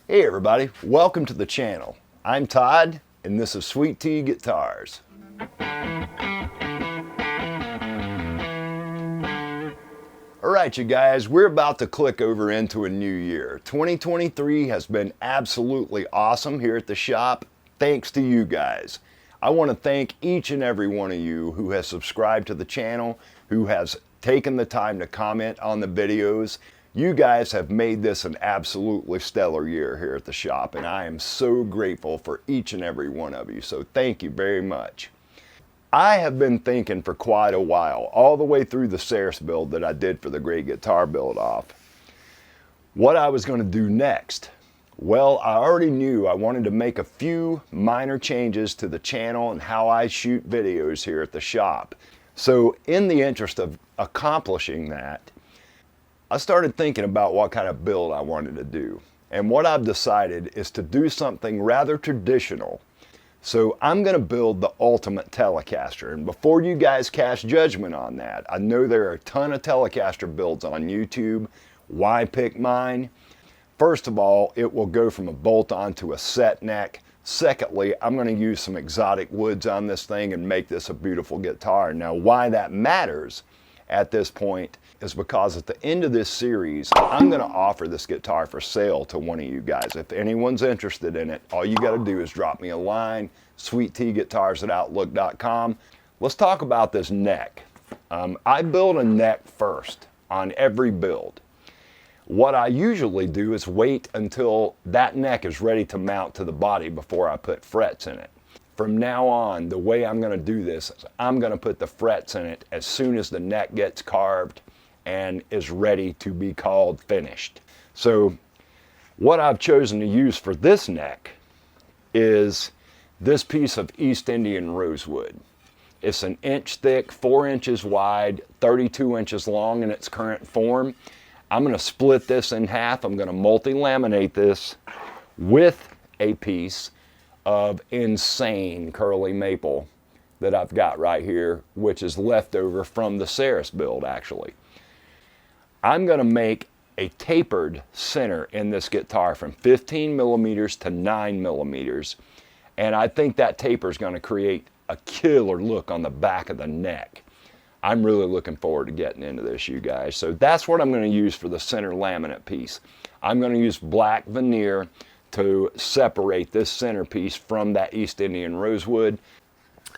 Hey everybody, welcome to the channel. I'm Todd and this is Sweet Tea Guitars. Alright you guys, we're about to click over into a new year. 2023 has been absolutely awesome here at the shop, thanks to you guys. I want to thank each and every one of you who has subscribed to the channel, who has taken the time to comment on the videos. You guys have made this an absolutely stellar year here at the shop, and I am so grateful for each and every one of you, so thank you very much. I have been thinking for quite a while, all the way through the Saris build that I did for the Great Guitar Build Off, what I was going to do next. Well, I already knew I wanted to make a few minor changes to the channel and how I shoot videos here at the shop. So in the interest of accomplishing that, I started thinking about what kind of build I wanted to do. And what I've decided is to do something rather traditional. So I'm going to build the ultimate Telecaster. And before you guys cast judgment on that, I know there are a ton of Telecaster builds on YouTube. Why pick mine? First of all, it will go from a bolt-on to a set neck. Secondly, I'm going to use some exotic woods on this thing and make this a beautiful guitar. Now, why that matters at this point is because at the end of this series, I'm going to offer this guitar for sale to one of you guys. If anyone's interested in it, all you got to do is drop me a line, sweetteaguitars@outlook.com. Let's talk about this neck. I build a neck first on every build. What I usually do is wait until that neck is ready to mount to the body before I put frets in it. From now on, the way I'm going to do this is I'm going to put the frets in it as soon as the neck gets carved and is ready to be called finished. So what I've chosen to use for this neck is this piece of East Indian Rosewood. It's an inch thick, 4 inches wide, 32 inches long in its current form. I'm going to split this in half. I'm going to multi-laminate this with a piece of insane curly maple that I've got right here, which is left over from the Saris build actually. I'm going to make a tapered center in this guitar from 15 millimeters to 9 millimeters, and I think that taper is going to create a killer look on the back of the neck. I'm really looking forward to getting into this, you guys. So that's what I'm going to use for the center laminate piece. I'm going to use black veneer to separate this centerpiece from that East Indian Rosewood.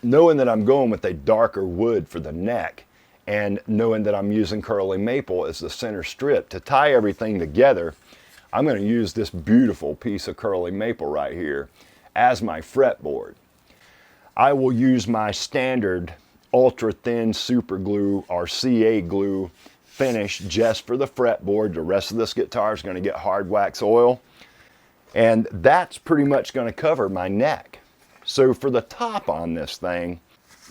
Knowing that I'm going with a darker wood for the neck, and knowing that I'm using curly maple as the center strip to tie everything together, I'm going to use this beautiful piece of curly maple right here as my fretboard. I will use my standard ultra thin super glue or CA glue finish just for the fretboard. The rest of this guitar is going to get hard wax oil, and that's pretty much going to cover my neck. So for the top on this thing,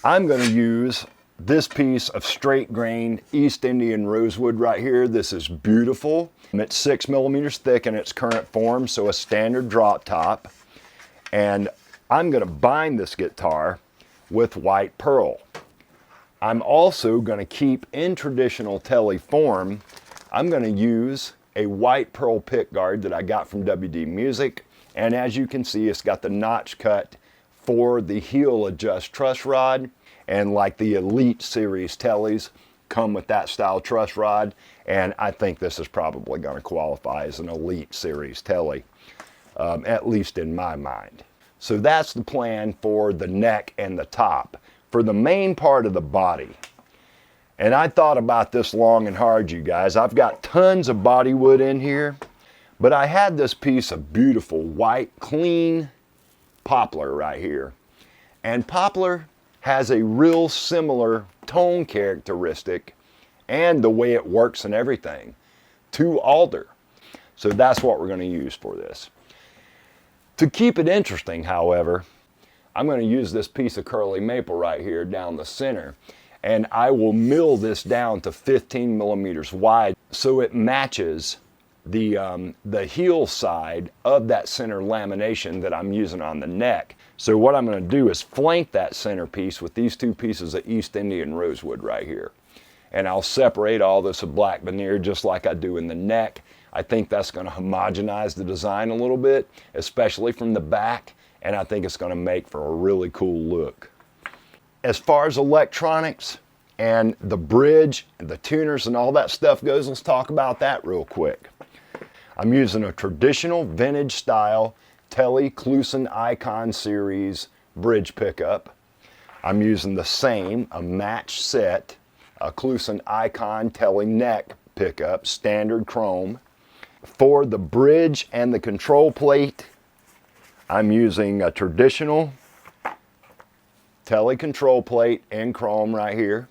I'm going to use this piece of straight grain East Indian Rosewood right here. This is beautiful. It's 6 millimeters thick in its current form, so a standard drop top. And I'm going to bind this guitar with white pearl. I'm also going to keep in traditional Tele form. I'm going to use a white pearl pickguard that I got from WD Music. And as you can see, it's got the notch cut for the heel adjust truss rod. And like the Elite Series Teles come with that style truss rod. And I think this is probably going to qualify as an Elite Series Tele, at least in my mind. So that's the plan for the neck and the top. For the main part of the body, and I thought about this long and hard, you guys. I've got tons of body wood in here, but I had this piece of beautiful white, clean poplar right here. And poplar has a real similar tone characteristic and the way it works and everything to alder. So that's what we're going to use for this. To keep it interesting, however, I'm going to use this piece of curly maple right here down the center, and I will mill this down to 15 millimeters wide so it matches the heel side of that center lamination that I'm using on the neck. So what I'm going to do is flank that centerpiece with these two pieces of East Indian Rosewood right here. And I'll separate all this with black veneer just like I do in the neck. I think that's going to homogenize the design a little bit, especially from the back, and I think it's going to make for a really cool look. As far as electronics and the bridge and the tuners and all that stuff goes, let's talk about that real quick. I'm using a traditional vintage style Kluson Icon series bridge pickup. I'm using the same, a match set, a Kluson Icon Tele neck pickup, standard chrome. For the bridge and the control plate, I'm using a traditional Tele control plate in chrome right here.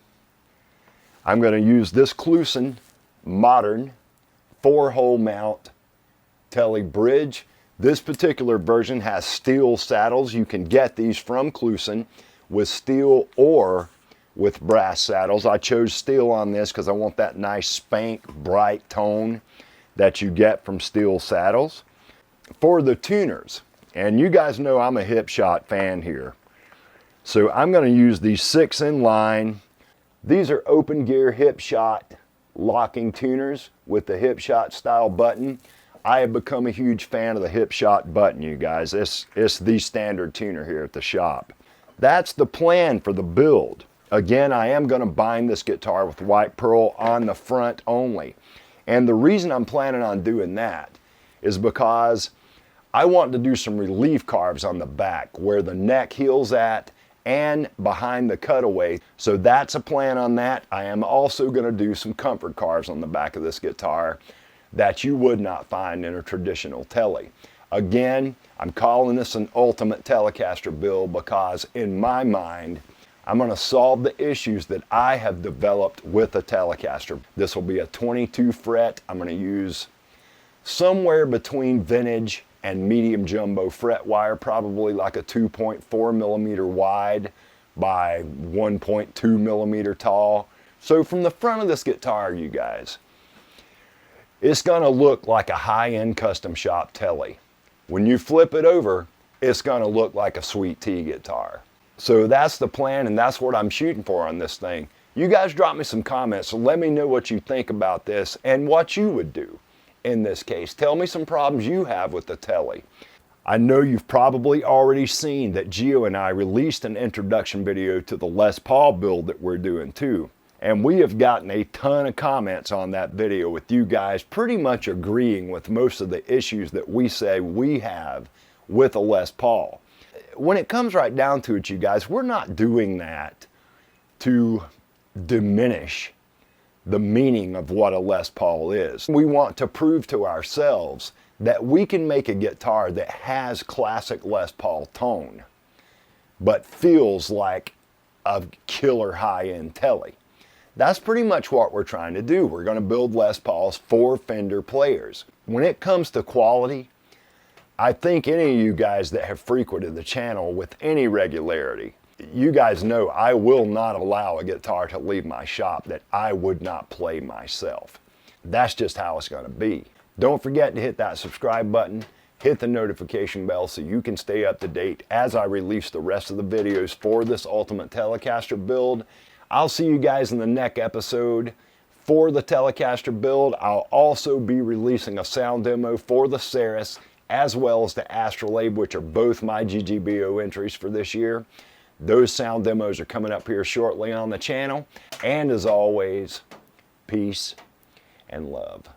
I'm going to use this Kluson modern 4-hole mount Tele bridge. This particular version has steel saddles. You can get these from Kluson with steel or with brass saddles. I chose steel on this because I want that nice spank bright tone that you get from steel saddles. For the tuners, and you guys know I'm a Hipshot fan here, so I'm going to use these 6 in line. These are open gear Hipshot locking tuners with the Hipshot style button. I have become a huge fan of the Hipshot button, you guys. It's the standard tuner here at the shop. That's the plan for the build. Again, I am going to bind this guitar with white pearl on the front only. And the reason I'm planning on doing that is because I want to do some relief carves on the back where the neck heals at and behind the cutaway. So that's a plan on that. I am also going to do some comfort carves on the back of this guitar that you would not find in a traditional Tele. Again, I'm calling this an ultimate Telecaster build because in my mind, I'm going to solve the issues that I have developed with a Telecaster. This will be a 22 fret. I'm going to use somewhere between vintage and medium jumbo fret wire, probably like a 2.4 millimeter wide by 1.2 millimeter tall. So from the front of this guitar, you guys, it's going to look like a high-end custom shop Tele. When you flip it over, it's going to look like a Sweet Tea guitar. So that's the plan, and that's what I'm shooting for on this thing. You guys drop me some comments, so let me know what you think about this and what you would do in this case. Tell me some problems you have with the Tele. I know you've probably already seen that Gio and I released an introduction video to the Les Paul build that we're doing too. And we have gotten a ton of comments on that video with you guys pretty much agreeing with most of the issues that we say we have with a Les Paul. When it comes right down to it, you guys, we're not doing that to diminish the meaning of what a Les Paul is. We want to prove to ourselves that we can make a guitar that has classic Les Paul tone, but feels like a killer high-end Tele. That's pretty much what we're trying to do. We're going to build Les Pauls for Fender players. When it comes to quality, I think any of you guys that have frequented the channel with any regularity, you guys know I will not allow a guitar to leave my shop that I would not play myself. That's just how it's going to be. Don't forget to hit that subscribe button, hit the notification bell so you can stay up to date as I release the rest of the videos for this Ultimate Telecaster build. I'll see you guys in the next episode for the Telecaster build. I'll also be releasing a sound demo for the Ceres as well as the Astrolabe, which are both my GGBO entries for this year. Those sound demos are coming up here shortly on the channel. And as always, peace and love.